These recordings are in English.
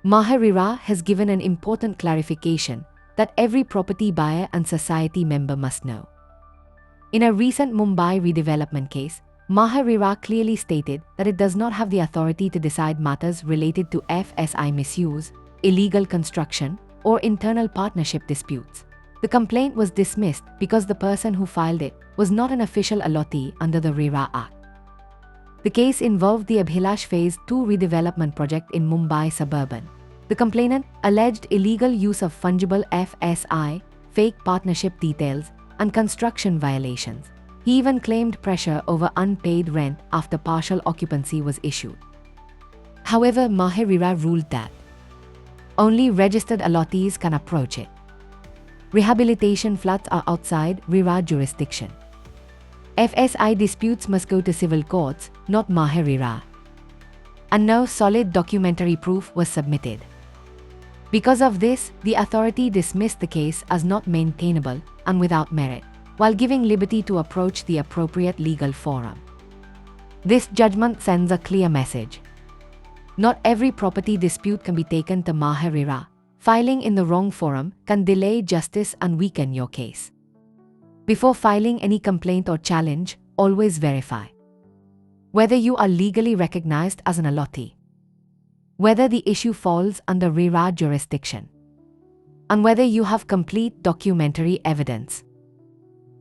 Maher RERA has given an important clarification that every property buyer and society member must know. In a recent Mumbai redevelopment case, Maher RERA clearly stated that it does not have the authority to decide matters related to FSI misuse, illegal construction, or internal partnership disputes. The complaint was dismissed because the person who filed it was not an official allottee under the RERA Act. The case involved the Abhilash Phase 2 redevelopment project in Mumbai suburban. The complainant alleged illegal use of fungible FSI, fake partnership details, and construction violations. He even claimed pressure over unpaid rent after partial occupancy was issued. However, Maher RERA ruled that only registered allottees can approach it. Rehabilitation floods are outside RERA jurisdiction. FSI disputes must go to civil courts, not Maher RERA. And no solid documentary proof was submitted. Because of this, the authority dismissed the case as not maintainable and without merit, while giving liberty to approach the appropriate legal forum. This judgment sends a clear message. Not every property dispute can be taken to Maher RERA. Filing in the wrong forum can delay justice and weaken your case. Before filing any complaint or challenge, always verify whether you are legally recognized as an allottee, whether the issue falls under RERA jurisdiction, and whether you have complete documentary evidence.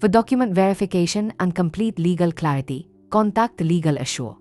For document verification and complete legal clarity, contact Legal Assure.